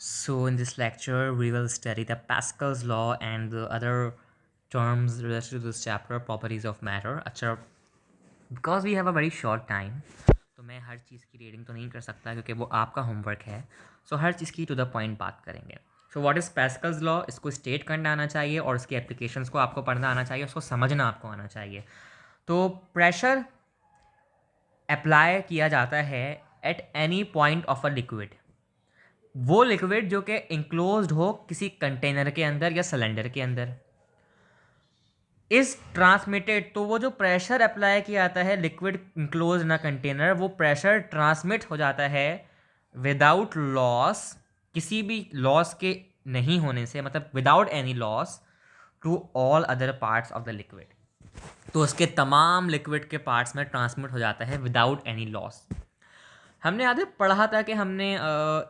So, in this lecture, we will study the Pascal's law and the other terms related to this chapter, properties of matter. अच्छा, because we have a very short time, तो मैं हर चीज़ की reading तो नहीं कर सकता क्योंकि वो आपका होमवर्क है. सो हर चीज़ की टू द पॉइंट बात करेंगे. So what is pascals law, इसको स्टेट करना आना चाहिए और इसके एप्लीकेशंस को आपको पढ़ना आना चाहिए, उसको समझना आपको आना चाहिए. तो प्रेशर अप्लाई किया जाता है at any point of a liquid. वो लिक्विड जो कि इंक्लोज्ड हो किसी कंटेनर के अंदर या सिलेंडर के अंदर इज ट्रांसमिटेड. तो वो जो प्रेशर अप्लाई किया जाता है liquid enclose in a container, वो प्रेशर ट्रांसमिट हो जाता है विदाउट लॉस, किसी भी लॉस के नहीं होने से, मतलब without any loss to all other parts of the liquid. तो उसके तमाम लिक्विड के पार्ट्स में ट्रांसमिट हो जाता है विदाउट एनी लॉस. हमने आगे पढ़ा था कि हमने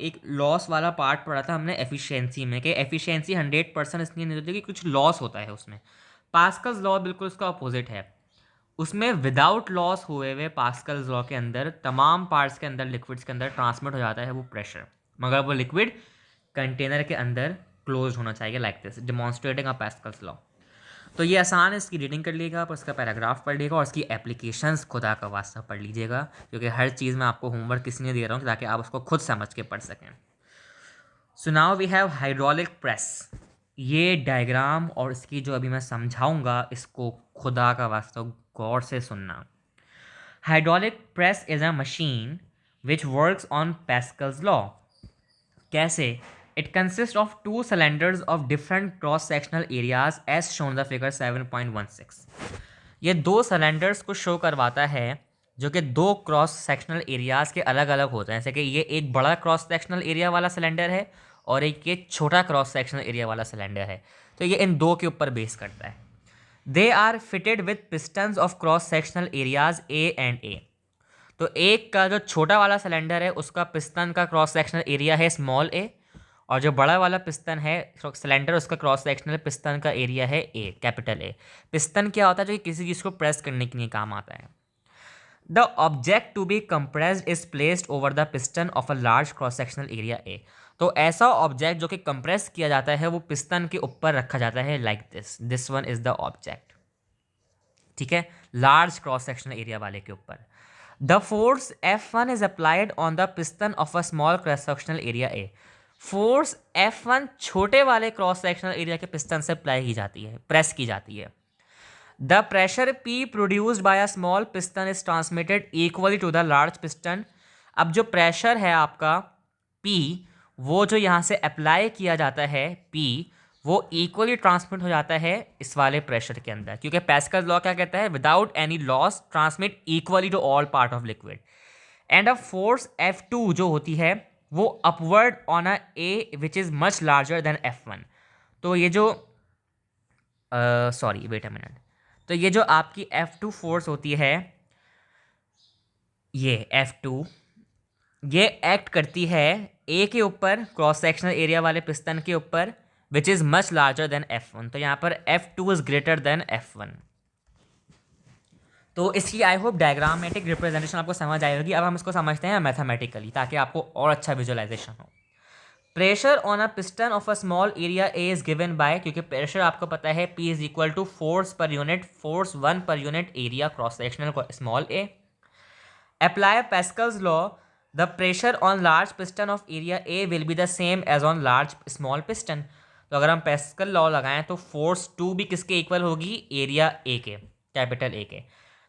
एक लॉस वाला पार्ट पढ़ा था हमने एफिशिएंसी में, कि एफिशिएंसी 100% इसलिए नहीं होती कि कुछ लॉस होता है उसमें. पास्कल्स लॉ बिल्कुल उसका अपोजिट है. उसमें विदाउट लॉस हुए हुए पास्कल्स लॉ के अंदर तमाम पार्ट्स के अंदर लिक्विड्स के अंदर ट्रांसमिट हो जाता है वो प्रेशर, मगर वो लिक्विड कंटेनर के अंदर क्लोज होना चाहिए, like this demonstrating a Pascal's law. तो ये आसान है, इसकी रीडिंग कर लीजिएगा, आप उसका पैराग्राफ पढ़ लीजिएगा और इसकी एप्लीकेशंस खुदा का वास्ता पढ़ लीजिएगा, क्योंकि हर चीज़ में आपको होमवर्क इसलिए दे रहा हूँ ताकि आप उसको खुद समझ के पढ़ सकें. So now we have hydraulic press. ये डायग्राम और इसकी जो अभी मैं समझाऊंगा इसको खुदा का वास्ता गौर से सुनना. Hydraulic press is a machine which works on Pascal's law. कैसे? It consist of two cylinders of different cross sectional areas as shown the figure 7.16. ये दो सिलेंडर्स को शो करवाता है जो कि दो क्रॉस सेक्शनल एरियाज के अलग अलग होते हैं. जैसे कि ये एक बड़ा क्रॉस सेक्शनल एरिया वाला सिलेंडर है और एक ये छोटा क्रॉस सेक्शनल एरिया वाला सिलेंडर है. तो ये इन दो के ऊपर बेस करता है. They are fitted with pistons of cross sectional areas a and a. तो एक का जो छोटा वाला सिलेंडर है उसका पिस्टन का क्रॉस सेक्शनल एरिया है स्मॉल ए, और जो बड़ा वाला पिस्टन है सिलेंडर उसका क्रॉस सेक्शनल पिस्टन का एरिया है ए, कैपिटल ए. पिस्टन क्या होता है? जो कि किसी चीज़ को प्रेस करने के लिए काम आता है. The object to be compressed is placed over the piston of a large cross sectional area A. तो ऐसा ऑब्जेक्ट जो कि कंप्रेस किया जाता है वो पिस्टन के ऊपर रखा जाता है, like this one is the object. ठीक है, लार्ज क्रॉस सेक्शनल एरिया वाले के ऊपर. The force F1 is applied on the piston of a small cross sectional area A. Force F1 छोटे वाले क्रॉस सेक्शनल एरिया के पिस्टन से apply की जाती है, प्रेस की जाती है. The pressure P produced by a small piston is transmitted equally to the large piston. अब जो प्रेशर है आपका P, वो जो यहाँ से अप्लाई किया जाता है P, वो इक्वली ट्रांसमिट हो जाता है इस वाले प्रेशर के अंदर, क्योंकि पैस्कल लॉ क्या कहता है? Without any loss transmit equally to all part of liquid. And a force F2 जो होती है वो upward on a A which is much larger than F1. तो ये जो सॉरी वेट अ मिनट, तो ये जो आपकी F2 फोर्स होती है, ये F2 ये एक्ट करती है ए के ऊपर, क्रॉस सेक्शनल एरिया वाले पिस्टन के ऊपर, विच is much larger than F1. तो यहाँ पर F2 is greater than F1. तो इसकी आई होप डायग्रामेटिक रिप्रेजेंटेशन आपको समझ आई होगी. अब हम इसको समझते हैं मैथमेटिकली ताकि आपको और अच्छा विजुअलाइजेशन हो. Pressure on a piston of a small area A is given by, क्योंकि प्रेशर आपको पता है P is equal to force per unit, force 1 per unit area cross sectional small A. Apply Pascal's law, the pressure on large piston of area A will be the same as on large small piston. तो अगर हम Pascal law लगाएं तो force 2 भी किसके equal होगी? Area A के, capital A के.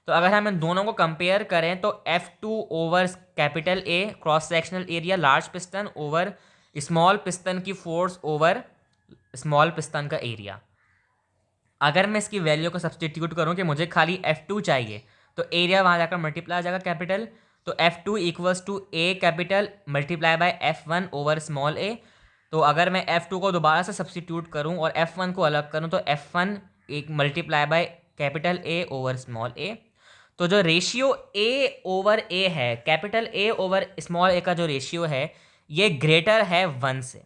तो अगर हम इन दोनों को कंपेयर करें तो F2 over capital A cross sectional area large piston over small piston की फोर्स ओवर स्मॉल पिस्टन का एरिया. अगर मैं इसकी वैल्यू को सब्सटीट्यूट करूं कि मुझे खाली F2 चाहिए, तो एरिया वहाँ जाकर मल्टीप्लाई आ जाएगा कैपिटल. तो F2 equals to a capital multiply by F1 over small a. तो अगर मैं F2 को दोबारा से सब्सटीट्यूट करूं और F1 को अलग करूं तो F1 एक multiply by capital a over small a. तो जो रेशियो ए ओवर ए है, capital a over small a का जो रेशियो है, ये ग्रेटर है 1 से.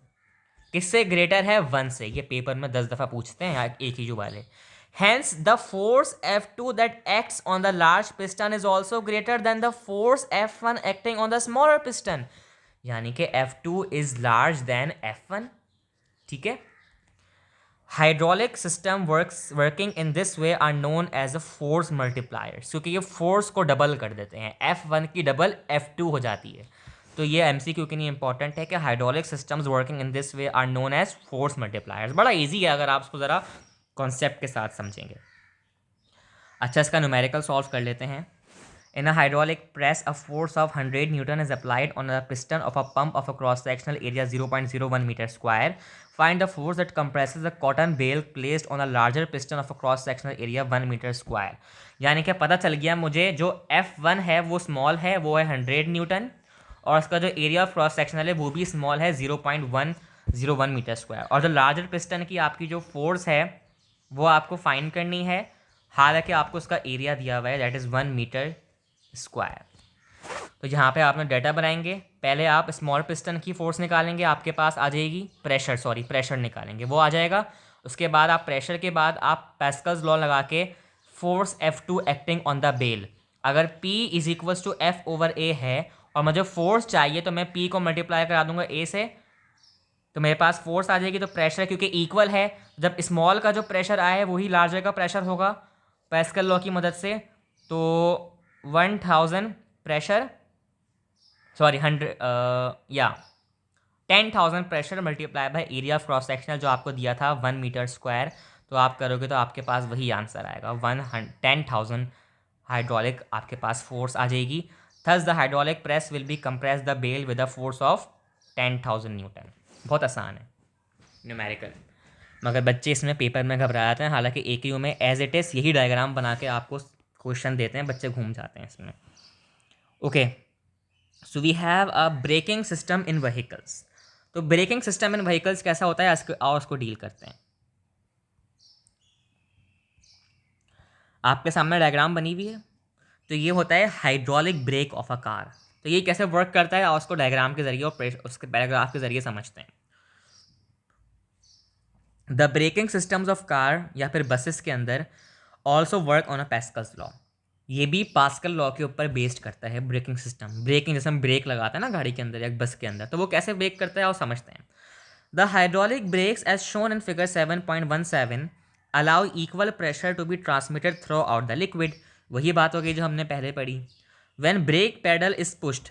किससे ग्रेटर है? 1 से. ये पेपर में 10 दफ़ा पूछते हैं एक ही जो वाले. Hence, the force F2 that acts on the large piston is also greater than the force F1 acting on the smaller piston. यानी कि F2 is large then F1। ठीक है, hydraulic system working in this way are known as a force multipliers, क्योंकि ये force को double कर देते हैं, F1 की डबल F2 हो जाती है। तो ये MCQ के लिए इंपॉर्टेंट है कि hydraulic systems working in this way are known as force multipliers. बड़ा ईजी है अगर आप उसको ज़रा कॉन्सेप्ट के साथ समझेंगे। अच्छा, इसका न्यूमेरिकल सॉल्व कर लेते हैं। In a hydraulic press, a force of 100 Newton is applied on a piston of a pump of a cross-sectional area 0.01 meter square. Find the force that compresses a cotton bale placed on a larger piston of a cross-sectional area 1 meter square. यानी कि पता चल गया मुझे जो F1 है वो small है, वो है 100 न्यूटन, और उसका जो एरिया ऑफ क्रॉस सेक्शनल है वो भी स्मॉल है 0.101 मीटर स्क्वायर। और जो लार्जर पिस्टन की आपकी जो फोर्स है वो आपको फाइंड करनी है, हालांकि आपको उसका एरिया दिया हुआ है दैट इज़ 1 मीटर स्क्वायर। तो यहाँ पे आपने डाटा बनाएंगे, पहले आप स्मॉल पिस्टन की फोर्स निकालेंगे, आपके पास आ जाएगी प्रेशर निकालेंगे, वो आ जाएगा। उसके बाद आप प्रेशर के बाद आप पैस्कल्स लॉ लगा के force F2 acting on the bale, अगर P is equals to F/A है और मुझे फोर्स चाहिए तो मैं P को मल्टीप्लाई करा दूंगा A से, तो मेरे पास फोर्स आ जाएगी। तो प्रेशर क्योंकि इक्वल है, जब स्मॉल का जो प्रेशर आया है वही लार्जर का प्रेशर होगा पैस्कल लॉ की मदद से। तो 1000 pressure, sorry 10,000 pressure multiply by area of cross sectional जो आपको दिया था 1 मीटर स्क्वायर, तो आप करोगे तो आपके पास वही आंसर आएगा 10,000 हाइड्रोलिक आपके पास फोर्स आ जाएगी। Thus the hydraulic press will be compress the bale with a force of 10,000 newton. बहुत आसान है न्यूमेरिकल, मगर बच्चे इसमें पेपर में घबरा जाते हैं। हालांकि AQU में एज इट इज़ यही डायग्राम बना के आपको क्वेश्चन देते हैं, बच्चे घूम जाते हैं इसमें। Okay, so we have a braking system in vehicles. तो ब्रेकिंग सिस्टम इन व्हीकल्स कैसा होता है, और उसको डील करते हैं। आपके सामने डायग्राम बनी हुई है, तो ये होता है hydraulic brake of a car. तो ये कैसे वर्क करता है और उसको डायग्राम के जरिए और उसके पैराग्राफ के जरिए समझते हैं। The braking systems of car या फिर बसेस के अंदर also work on a Pascal's law. ये भी पास्कल लॉ के ऊपर बेस्ड करता है ब्रेकिंग सिस्टम। ब्रेकिंग जैसे हम ब्रेक लगाते हैं ना गाड़ी के अंदर या बस के अंदर, तो वो कैसे ब्रेक करता है और समझते हैं। The hydraulic brakes as shown in figure 7.17 allow equal pressure to be transmitted throughout the liquid. वही बात हो गई जो हमने पहले पढ़ी। When brake pedal is pushed,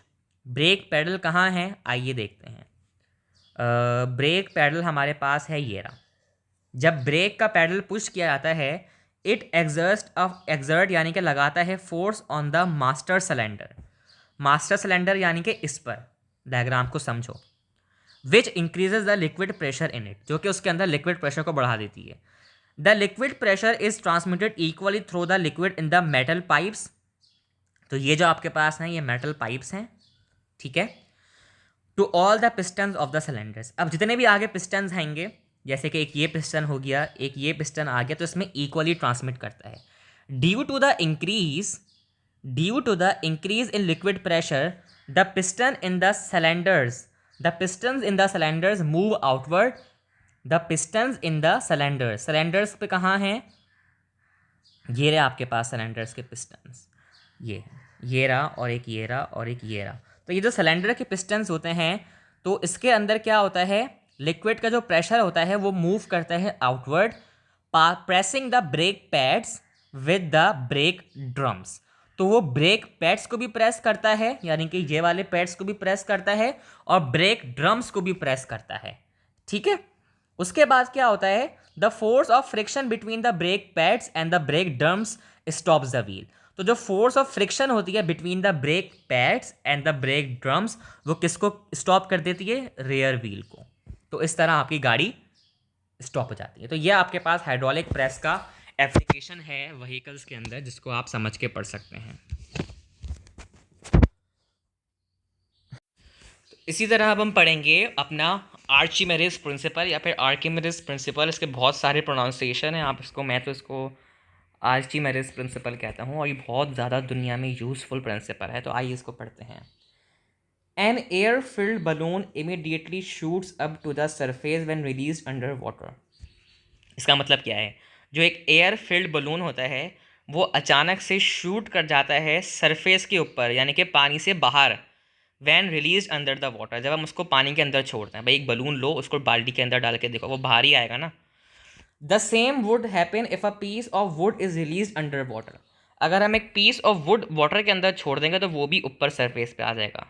brake pedal कहाँ है आइए देखते हैं। ब्रेक पैडल हमारे पास है ये रहा। जब ब्रेक का पैडल पुश किया जाता है, इट एक्सर्ट यानी कि लगाता है force on the master cylinder. Master cylinder यानी कि इस पर, डायग्राम को समझो, विच increases the liquid pressure in it, जो कि उसके अंदर लिक्विड प्रेशर को बढ़ा देती है। The liquid pressure is transmitted equally through the liquid in the metal pipes. तो ये जो आपके पास हैं ये मेटल पाइप्स हैं, ठीक है, to all the pistons of the cylinders. अब जितने भी आगे पिस्टन्स आएंगे, जैसे कि एक ये पिस्टन हो गया, एक ये पिस्टन आ गया, तो इसमें इक्वली ट्रांसमिट करता है। Due to the increase in liquid pressure, the piston in the cylinders move outward. The pistons in the cylinders पे कहाँ हैं, ये रहा आपके पास सिलेंडर्स के पिस्टन्स, ये रहा, और एक ये रहा, और एक ये रहा। तो ये जो सिलेंडर के पिस्टन्स होते हैं, तो इसके अंदर क्या होता है, लिक्विड का जो प्रेशर होता है वो मूव करता है outward, pressing the brake pads with the brake drums. तो वो ब्रेक पैड्स को भी प्रेस करता है, यानी कि ये वाले पैड्स को भी प्रेस करता है, और ब्रेक ड्रम्स को भी प्रेस करता है, ठीक है। उसके बाद क्या होता है, the force of friction between the brake pads and the brake drums stops the wheel. तो जो फोर्स ऑफ फ्रिक्शन होती है between the brake pads and the brake drums, वो किसको स्टॉप कर देती है, रेयर व्हील को। तो इस तरह आपकी गाड़ी स्टॉप हो जाती है। तो ये आपके पास हाइड्रोलिक प्रेस का एप्लीकेशन है व्हीकल्स के अंदर, जिसको आप समझ के पढ़ सकते हैं। इसी तरह अब हम पढ़ेंगे अपना आर्चिमेडिस प्रिंसिपल या फिर आर्किमिडीज प्रिंसिपल। इसके बहुत सारे प्रोनाउंसिएशन हैं, आप इसको, मैं तो इसको आर्चिमेडिस प्रिंसिपल कहता हूँ, और ये बहुत ज़्यादा दुनिया में यूज़फुल प्रिंसिपल है। तो आइए इसको पढ़ते हैं। An air-filled balloon immediately shoots up to the surface when released under water. इसका मतलब क्या है, जो एक एयर फिल्ड बलून होता है वो अचानक से शूट कर जाता है सरफेस के ऊपर, यानी कि पानी से बाहर, when release under the water, जब हम उसको पानी के अंदर छोड़ते हैं, भाई एक बलून लो, उसको बाल्टी के अंदर डाल के देखो, वो बाहर ही आएगा ना। The same would happen if a piece of wood is release under water, अगर हम एक पीस ऑफ वुड वाटर के अंदर छोड़ देंगे तो वो भी ऊपर सरफेस पे आ जाएगा।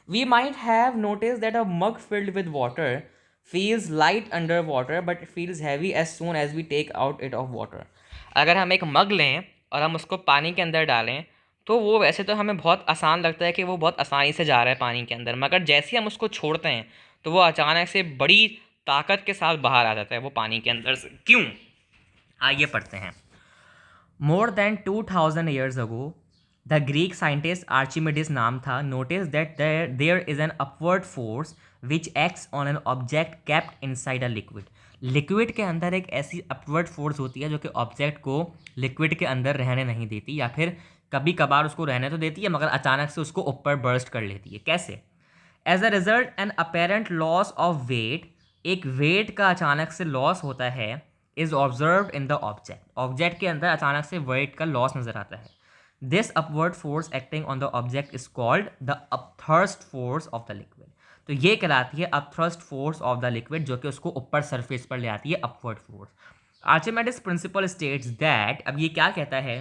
We might have notice that a mug filled with water feels light under water but feels heavy as soon as we take out it of water। अगर हम एक मग लें और हम उसको पानी के अंदर डालें तो वो वैसे तो हमें बहुत आसान लगता है कि वो बहुत आसानी से जा रहा है पानी के अंदर, मगर जैसे ही हम उसको छोड़ते हैं तो वो अचानक से बड़ी ताकत के साथ बाहर आ जाता है वो पानी के अंदर से। क्यों? आइए पढ़ते हैं। More than 2000 years ago, the Greek scientist Archimedes नाम था noticed that there is an upward force which acts on an object kept inside a liquid। Liquid के अंदर एक ऐसी अपवर्ड फोर्स होती है जो कि ऑब्जेक्ट को लिक्विड के अंदर रहने नहीं देती, या फिर कभी कभार उसको रहने तो देती है मगर अचानक से उसको ऊपर बर्स्ट कर लेती है। कैसे? As a result an apparent loss of weight, एक वेट का अचानक से लॉस होता है, is observe in the object, object के अंदर अचानक से वेट का लॉस नजर आता है। This upward force acting on the object is called the upthrust force of the liquid. तो ये कहलाती है upthrust force of the liquid, जो कि उसको ऊपर सरफेस पर ले आती है, upward force. Archimedes principle states that, अब ये क्या कहता है,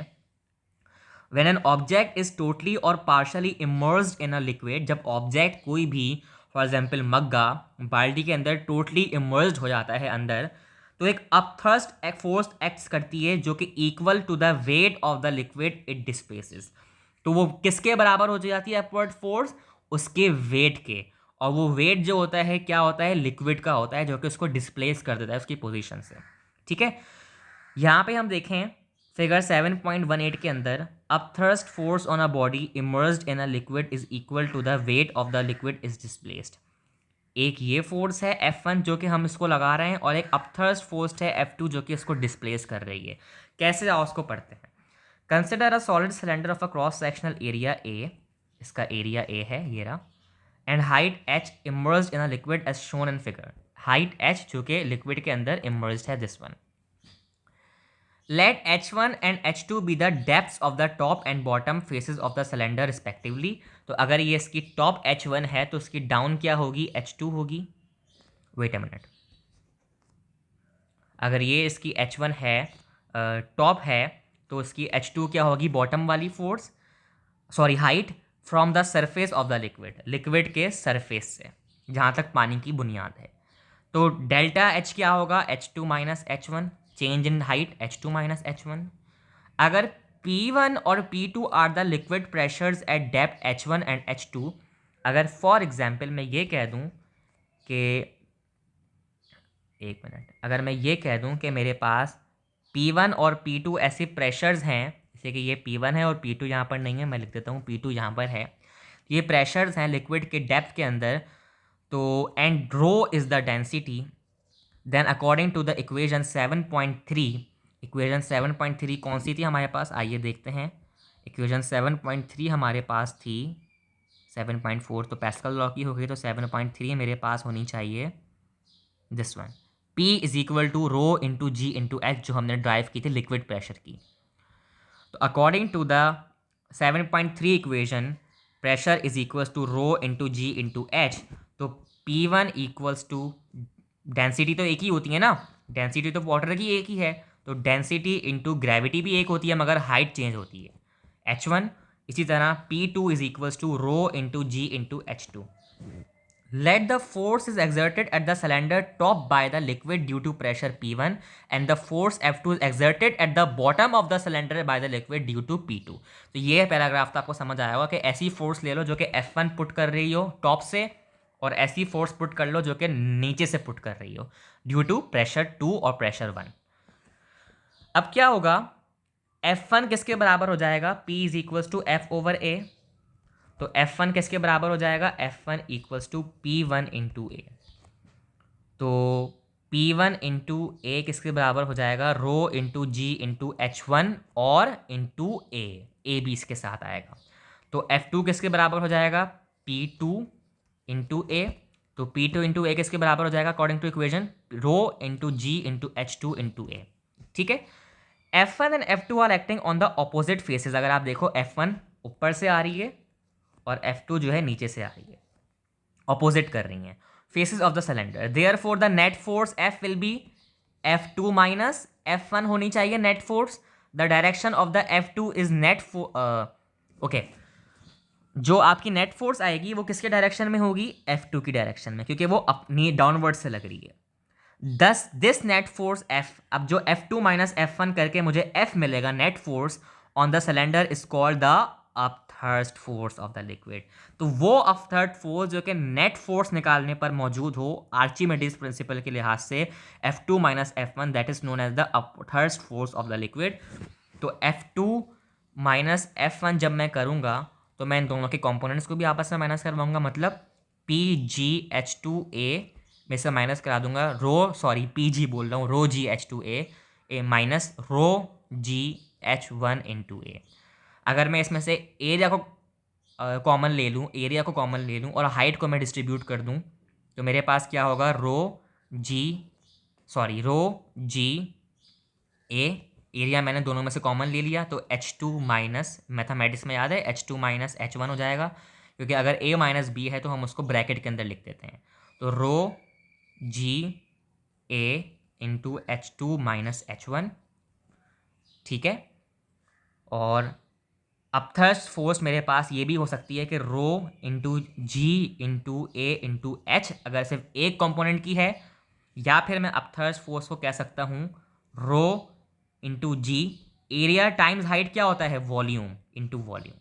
when an object is totally or partially immersed in a liquid, जब ऑब्जेक्ट कोई भी फॉर एग्जाम्पल मग्गा बाल्टी के अंदर टोटली इमर्स्ड हो जाता है अंदर, तो एक अपथ्रस्ट एक फोर्स एक्ट्स करती है जो कि equal to the weight of the liquid it displaces. तो वो किसके बराबर हो जाती है अपवर्ड फोर्स? उसके वेट के। और वो वेट जो होता है क्या होता है? लिक्विड का होता है, जो कि उसको डिस्प्लेस कर देता है उसकी पोजीशन से। ठीक है, यहाँ पे हम देखें फिगर 7.18 के अंदर, upthrust force on a body immersed in a liquid is equal to the weight of the liquid is displaced. एक ये फोर्स है F1 जो कि हम इसको लगा रहे हैं, और एक अपथ्रस्ट फोर्स है F2 जो कि इसको डिस्प्लेस कर रही है। कैसे आओ उसको पढ़ते हैं। Consider a solid cylinder of a cross sectional area A, इसका एरिया ए है ये रहा, and height h immersed in a liquid as shown in figure, height h जो कि लिक्विड के अंदर इमर्स्ड है, this one. Let h1 and h2 be the depths of the top and bottom faces of the cylinder respectively। तो अगर ये इसकी top h1 है तो इसकी डाउन क्या होगी? h2 होगी। वेट अ मिनट, अगर ये इसकी h1 है, टॉप है, तो इसकी h2 क्या होगी? बॉटम वाली force, sorry height from the surface of the liquid, liquid के सरफेस से जहाँ तक पानी की बुनियाद है। तो डेल्टा एच क्या होगा? h2 minus h1, change in height h2 minus h1। अगर P1 और P2 are the liquid pressures at depth H1 and H2, अगर फॉर एग्जांपल मैं ये कह दूं कि, एक मिनट, अगर मैं ये कह दूं कि मेरे पास P1 और P2 ऐसे प्रेशर्स हैं, जैसे कि ये P1 है और P2 यहाँ पर नहीं है, मैं लिख देता हूँ P2 यहाँ पर है, ये प्रेशर्स हैं लिक्विड के डेप्थ के अंदर, तो and rho is the density, then according to the equation 7.3, equation 7.3 कौन सी थी हमारे पास? आइए देखते हैं। इक्वेशन 7.3 हमारे पास थी, 7.4 तो पैस्कल लॉ की हो गई, तो 7.3 मेरे पास होनी चाहिए this one, P is equal to rho into g into h, जो हमने ड्राइव की थी लिक्विड प्रेशर की। तो according to the 7.3 equation, pressure is equals to rho into g into h, तो P1 इक्वल्स टू, डेंसिटी तो एक ही होती है ना, डेंसिटी तो वाटर की एक ही है, तो डेंसिटी इंटू ग्रेविटी भी एक होती है मगर हाइट चेंज होती है, h1। इसी तरह P2 is equals to rho into g into h2। Let the force is exerted at the cylinder top by the liquid due to pressure P1 and the force F2 is exerted at the bottom of the cylinder by the liquid due to P2। तो ये paragraph तो आपको समझ आया होगा कि ऐसी force ले लो जो कि F1 पुट कर रही हो टॉप से, और ऐसी फोर्स पुट कर लो जो कि नीचे से पुट कर रही हो, ड्यू टू प्रेशर 2 और प्रेशर 1। अब क्या होगा? F1 किसके बराबर हो जाएगा? P is equals to F over A। तो F1 किसके बराबर हो जाएगा? F1 equals to P1 into ए। तो P1 इंटू ए किसके बराबर हो जाएगा? रो इंटू जी इंटू H1 और इंटू ए भी इसके साथ आएगा। तो F2 किसके बराबर हो जाएगा? P2 इंटू ए। तो P2 इंटू ए किसके बराबर हो जाएगा according to equation? Rho into g into H2 into a. ठीक है, F1 and F2 are acting on the opposite faces. अगर आप देखो F1 ऊपर से आ रही है और F2 जो है नीचे से आ रही है, ऑपोजिट कर रही हैं faces of the cylinder. Therefore the net force F will be F2 minus F1 होनी चाहिए net force. The direction of the F2 is net okay, जो आपकी नेट फोर्स आएगी वो किसके डायरेक्शन में होगी? F2 की डायरेक्शन में, क्योंकि वो अपनी डाउनवर्ड से लग रही है। दस दिस नेट फोर्स F, अब जो F2 माइनस F1 करके मुझे F मिलेगा net force on the cylinder is called the upthrust force of the liquid. तो वो अपथर्स्ट फोर्स जो कि नेट फोर्स निकालने पर मौजूद हो आर्चिमेडीज प्रिंसिपल के लिहाज से F2 minus F1, that is known as the upthrust force of the liquid. तो F2 माइनस F1 जब मैं करूँगा तो मैं इन दोनों के कंपोनेंट्स को भी आपस में माइनस करवाऊंगा, मतलब PgH2A में से माइनस करा दूंगा PG बोल रहा हूँ, रो GH2A ए माइनस रो GH1 इंटू ए। अगर मैं इसमें से एरिया को कॉमन ले लूँ, एरिया को कॉमन ले लूँ और हाइट को मैं डिस्ट्रीब्यूट कर दूँ, तो मेरे पास क्या होगा? रो जी ए, एरिया मैंने दोनों में से कॉमन ले लिया तो H2 माइनस, मैथमेटिक्स में याद है H2 माइनस H1 हो जाएगा, क्योंकि अगर A माइनस B है तो हम उसको ब्रैकेट के अंदर लिख देते हैं। तो रो जी ए इंटू H2 माइनस H1, ठीक है। और अपथर्स्ट फोर्स मेरे पास ये भी हो सकती है कि रो इंटू जी इंटू ए इंटू एच, अगर सिर्फ एक कंपोनेंट की है, या फिर मैं अपथर्स्ट फोर्स को कह सकता हूँ रो इंटू जी, एरिया टाइम्स हाइट क्या होता है? Volume into volume.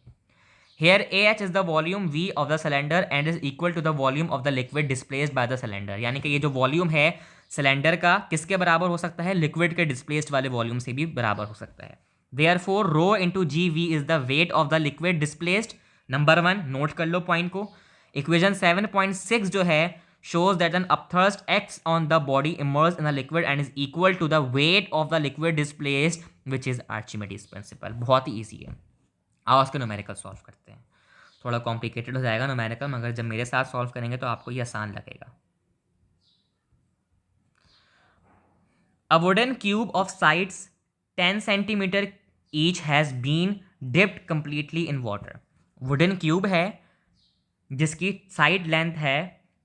Here AH is the volume V of the cylinder and is equal to the volume of the liquid displaced by the cylinder। यानी कि ये जो वॉल्यूम है सिलेंडर का किसके बराबर हो सकता है? लिक्विड के डिस्प्लेस्ड वाले वॉल्यूम से भी बराबर हो सकता है। Therefore rho into g v is the weight of the liquid displaced. Number 1 नोट कर लो पॉइंट को। इक्वेशन 7.6 जो है shows that an upthrust acts on the body immersed in a liquid and is equal to the weight of the liquid displaced, which is Archimedes principle। बहुत ही easy है। आओ उसके न्यूमेरिकल सॉल्व करते हैं। थोड़ा कॉम्प्लिकेटेड हो जाएगा न्यूमेरिकल, मगर जब मेरे साथ सॉल्व करेंगे तो आपको ये आसान लगेगा। A wooden cube of sides 10 centimetre each has been dipped completely in water. Wooden cube है जिसकी साइड लेंथ है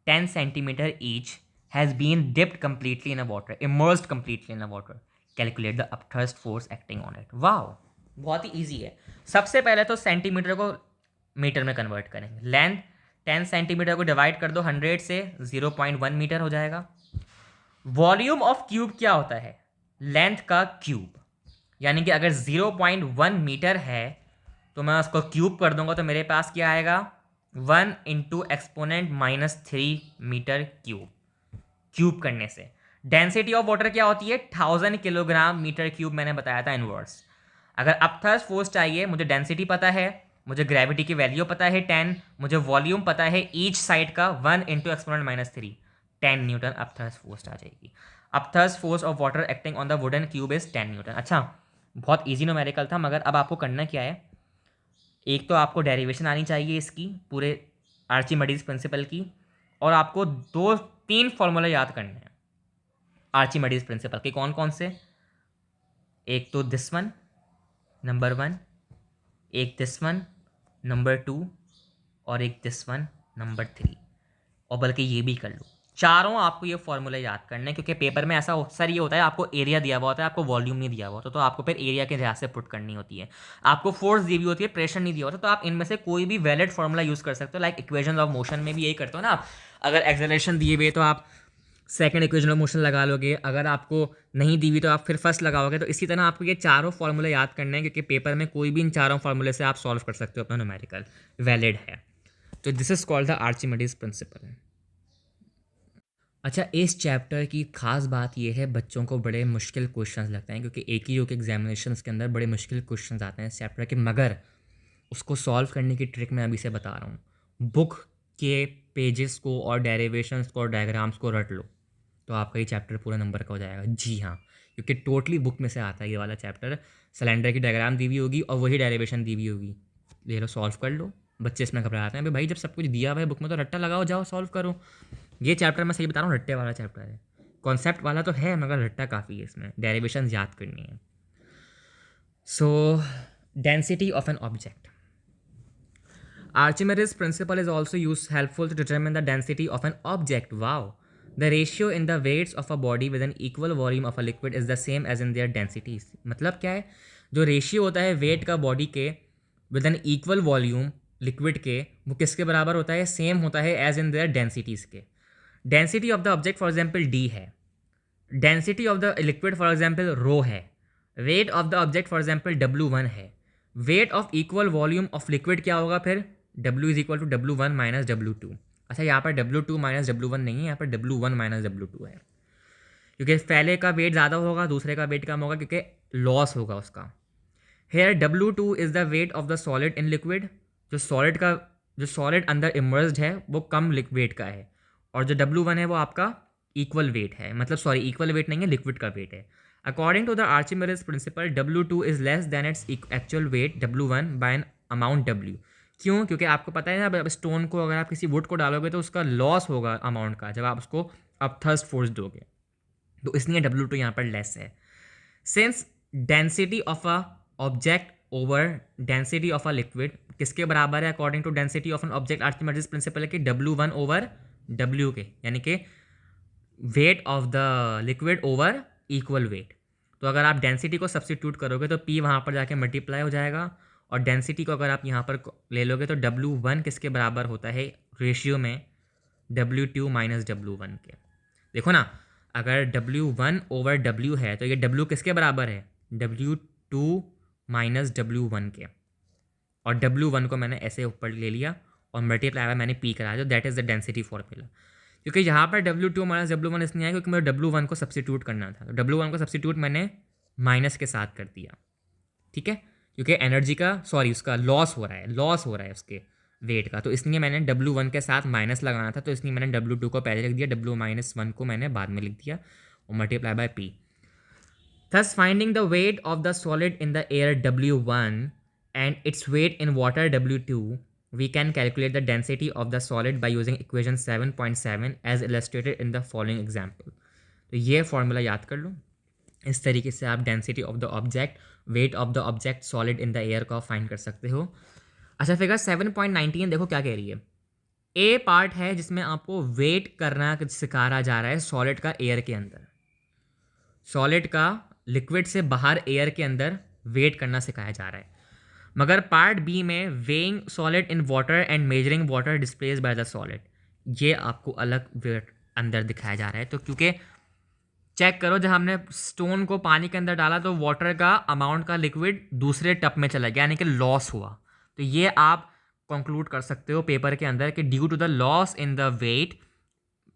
10 centimetre each, has been dipped completely in a water, immersed completely in a water. Calculate the upthrust force acting on it. वाह, बहुत ही easy है। सबसे पहले तो centimetre को मीटर में कन्वर्ट करेंगे। लेंथ 10 सेंटीमीटर को डिवाइड कर दो 100 से, 0.1 मीटर हो जाएगा। वॉल्यूम ऑफ क्यूब क्या होता है? लेंथ का क्यूब, यानी कि अगर 0.1 मीटर है तो मैं उसको क्यूब कर दूंगा तो मेरे पास क्या आएगा? 1 into exponent -3 metre cube. Cube करने से डेंसिटी ऑफ वाटर क्या होती है? 1000 किलोग्राम मीटर क्यूब, मैंने बताया था इनवर्स। अगर अपथर्स्ट फोर्स चाहिए, मुझे डेंसिटी पता है, मुझे ग्रेविटी की वैल्यू पता है 10, मुझे वॉल्यूम पता है ईच साइड का 1 into exponent -3, 10 newton upthrust force आ जाएगी। Upthrust force of water acting on the wooden cube is 10 newton. अच्छा, बहुत ईजी न्यूमेरिकल था, मगर अब आपको करना क्या है? एक तो आपको डेरिवेशन आनी चाहिए इसकी पूरे आर्चिमेडीज प्रिंसिपल की, और आपको 2-3 फॉर्मूला याद करने हैं आर्चिमेडीज प्रिंसिपल के। कौन कौन से? एक तो दिस वन नंबर 1, एक दिस वन नंबर 2, और एक दिस वन नंबर 3, और बल्कि ये भी कर लो। चारों आपको ये फॉर्मूला याद करना है, क्योंकि पेपर में ऐसा अक्सर ये होता है आपको एरिया दिया हुआ होता है, आपको वॉल्यूम नहीं दिया हुआ होता, तो आपको फिर एरिया के लिहाज से पुट करनी होती है। आपको फोर्स दी हुई होती है, प्रेशर नहीं दिया होता, तो आप इनमें से कोई भी वैलिड फॉर्मूला यूज़ कर सकते हो। लाइक इक्वेशन ऑफ मोशन में भी यही करते हो ना आप। अगर एक्सेलरेशन दिए हुए तो आप सेकंड इक्वेशन ऑफ मोशन लगा लोगे, अगर आपको नहीं दी हुई तो आप फिर फर्स्ट लगाओगे। तो इसी तरह आपको ये चारों फॉर्मूले याद करने हैं, क्योंकि पेपर में कोई भी इन चारों फॉर्मूले से आप सॉल्व कर सकते हो, अपना न्यूमेरिकल वैलिड है। तो this is called the Archimedes principle. अच्छा, इस चैप्टर की खास बात यह है, बच्चों को बड़े मुश्किल क्वेश्चंस लगते हैं, क्योंकि एक ही के एग्जामिनेशंस के अंदर बड़े मुश्किल क्वेश्चंस आते हैं इस चैप्टर के, मगर उसको सॉल्व करने की ट्रिक मैं अभी से बता रहा हूँ। बुक के पेजेस को और डेरिवेशंस को और डायग्राम्स को रट लो तो आपका ये चैप्टर पूरा नंबर का हो जाएगा। जी हाँ, क्योंकि टोटली बुक में से आता है ये वाला चैप्टर। सिलेंडर की डायग्राम दी हुई होगी और वही डेरिवेशन दी हुई होगी, ले लो सॉल्व कर लो। बच्चे इसमें घबराते हैं, भाई जब सब कुछ दिया हुआ है बुक में तो रट्टा लगाओ, जाओ सॉल्व करो। ये चैप्टर मैं सही बता रहा हूँ, रट्टे वाला चैप्टर है। कॉन्सेप्ट वाला तो है, मगर रट्टा काफ़ी है इसमें, डेरिवेशन याद करनी है। सो density of an object. Archimedes' principle is also used helpful to determine the density of an object. Wow. The ratio in the weights of a body with an equal volume of a liquid is the same as in their densities. मतलब क्या है, जो ratio होता है wait का body के with an equal volume liquid के, वो किसके बराबर होता है, सेम होता है एज इन देयर डेंसिटीज़ के. Density of the object for example D है, density of the liquid for example rho है, weight of the object for example W1 है. Weight of equal volume of liquid क्या होगा फिर, W is equal to W1 minus W2. अच्छा, यहाँ पर W2 minus W1 नहीं है, यहाँ पर W1 माइनस W2 है, क्योंकि पहले का वेट ज़्यादा होगा, दूसरे का वेट कम होगा, क्योंकि लॉस होगा उसका. Here W2 is the weight of the solid in liquid. जो सॉलिड अंदर इमर्स्ड है वो कम वेट का है, और जो W1 है वो आपका इक्वल वेट है, मतलब सॉरी इक्वल वेट नहीं है, लिक्विड का वेट है. According to the Archimedes principle W2 is less than its actual weight W1 by an amount W. क्यों? क्योंकि आपको पता है ना, अब स्टोन को अगर आप किसी वुड को डालोगे तो उसका लॉस होगा अमाउंट का जब आप उसको थर्स्ट फोर्स दोगे, तो इसलिए W2 यहाँ पर लेस है. Since density of a object over density of a liquid किसके बराबर है according to density of an object, Archimedes principle है कि W1 ओवर W के, यानी कि weight of the liquid over equal weight. तो अगर आप डेंसिटी को सब्स्टिट्यूट करोगे तो P वहाँ पर जाके मल्टीप्लाई हो जाएगा, और डेंसिटी को अगर आप यहाँ पर ले लोगे तो W1 किसके बराबर होता है रेशियो में, W2 माइनस W1 के. देखो ना, अगर W1 ओवर W है तो ये W किसके बराबर है, W2 माइनस W1 के, और W1 को मैंने ऐसे ऊपर ले लिया और मल्टीप्लाई मैंने P कराया, जो that is the density formula. क्योंकि यहाँ पर W2 माइनस W1 इसलिए आया क्योंकि मुझे W1 को सब्स्टिट्यूट करना था, तो W1 को सब्स्टिट्यूट मैंने माइनस के साथ कर दिया, ठीक है, क्योंकि एनर्जी का उसका लॉस हो रहा है उसके वेट का, तो इसलिए मैंने W1 के साथ माइनस लगाना था, तो इसलिए मैंने W2 को पहले लिख दिया, W-1 को मैंने बाद में लिख दिया और multiply by P. Thus finding the weight of the solid in the air W1 and its weight in water W2, we can calculate the density of the solid by using equation 7.7 as illustrated in the following example. तो ये formula याद कर लो, इस तरीके से आप density of the object, wait of the object solid in the air को find कर सकते हो. अच्छा, फिगर 7.19 देखो क्या कह रही है. ए पार्ट है जिसमें आपको वेट करना सिखाया जा रहा है सॉलिड का एयर के अंदर, सॉलिड का लिक्विड से बाहर एयर के अंदर वेट करना सिखाया जा रहा है. मगर पार्ट बी में weighing solid in water and measuring water displace by the solid, ये आपको अलग वेट अंदर दिखाया जा रहा है. तो क्योंकि चेक करो, जब हमने स्टोन को पानी के अंदर डाला तो वाटर का अमाउंट का लिक्विड दूसरे टब में चला गया, यानी कि लॉस हुआ. तो ये आप कंक्लूड कर सकते हो पेपर के अंदर कि due to the loss in the weight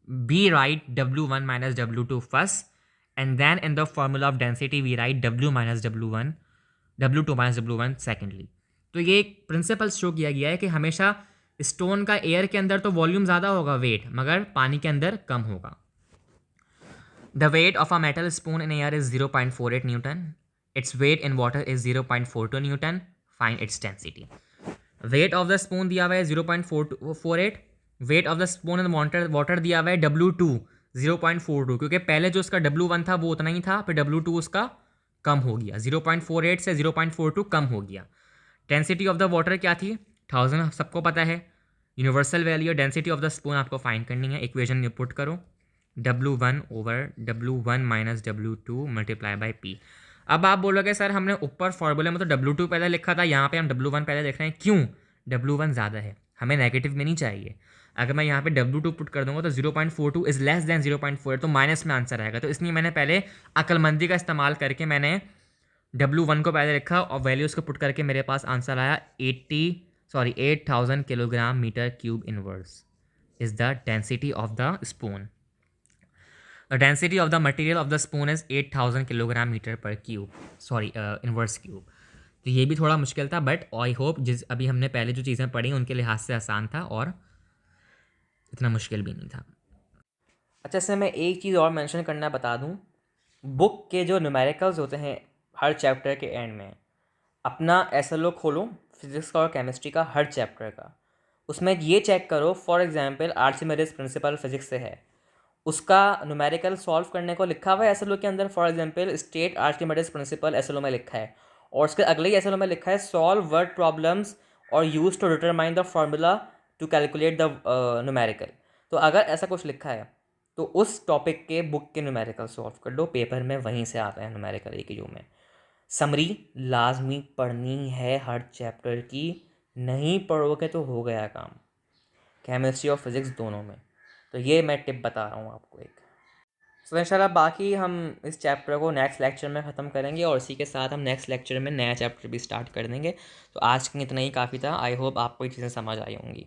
be write W1 minus W2 first, and then in the formula of density we write W minus W1, W2 minus W1 secondly. तो ये एक principal show किया गया है कि हमेशा stone का air के अंदर तो वॉल्यूम ज़्यादा होगा वेट, मगर पानी के अंदर कम होगा. The weight of a metal spoon in air is 0.48 Newton. Its weight in water is 0.42 Newton. Find its density. Wait of the spoon दिया हुआ है 0.48. Wait of the spoon in water दिया हुआ है W2 0.42, क्योंकि पहले जो उसका W1 था वो उतना ही था, फिर W2 उसका कम हो गया, 0.48 से 0.42 कम हो गया. डेंसिटी ऑफ द वाटर क्या थी, 1000, सबको पता है, universal value. Density of the spoon आपको फाइंड करनी है, इक्वेशन में पुट करो, W1 over W1 minus W2 multiply by P. अब आप बोलोगे सर हमने ऊपर फॉर्मूले में तो W2 पहले लिखा था, यहाँ पे हम W1 पहले देख रहे हैं, क्यों? W1 ज़्यादा है, हमें नेगेटिव में नहीं चाहिए. अगर मैं यहाँ पे W2 पुट कर दूंगा तो 0.42 इज़ लेस देन 0.48, तो माइनस में आंसर आएगा. तो इसलिए मैंने पहले अक्लमंदी का इस्तेमाल करके मैंने W1 को पहले रखा और वैल्यूज़ को पुट करके मेरे पास आंसर आया 8,000 kilogram metre cube inverse is the density of the spoon. The density of the material of the spoon is 8,000 kilogram metre per cube, inverse cube. तो ये भी थोड़ा मुश्किल था, बट आई होप जिस अभी हमने पहले जो चीज़ें पढ़ी उनके लिहाज से आसान था और इतना मुश्किल भी नहीं था. अच्छा, इसमें मैं एक चीज़ और मेंशन करना बता दूं, बुक के जो न्यूमेरिकल्स होते हैं हर चैप्टर के एंड में, अपना SLO खोलो फिजिक्स का और केमिस्ट्री का हर चैप्टर का, उसमें ये चेक करो, फॉर एग्जांपल आर्चिमेडेस प्रिंसिपल फिजिक्स से है, उसका न्यूमेरिकल सॉल्व करने को लिखा हुआ है SLO के अंदर. For example state Archimedes principle SLO में लिखा है, और उसके अगले ही SLO में लिखा है सॉल्व वर्ड प्रॉब्लम्स और use to determine the formula to calculate the numerical. तो अगर ऐसा कुछ लिखा है तो उस टॉपिक के बुक के न्यूमेरिकल सॉल्व कर लो, पेपर में वहीं से आते हैं न्यूमेरिकल एक ही जो में। समरी लाजमी पढ़नी है हर चैप्टर की, नहीं पढ़ोगे तो हो गया काम, केमिस्ट्री और फिज़िक्स दोनों में। तो ये मैं टिप बता रहा हूँ आपको एक। सो इंशाल्लाह बाकी हम इस चैप्टर को नेक्स्ट लेक्चर में ख़त्म करेंगे, और इसी के साथ हम नेक्स्ट लेक्चर में नया चैप्टर भी स्टार्ट कर देंगे। तो आज के इतना ही काफ़ी था। आई होप आपको ये चीज़ें समझ आई होंगी।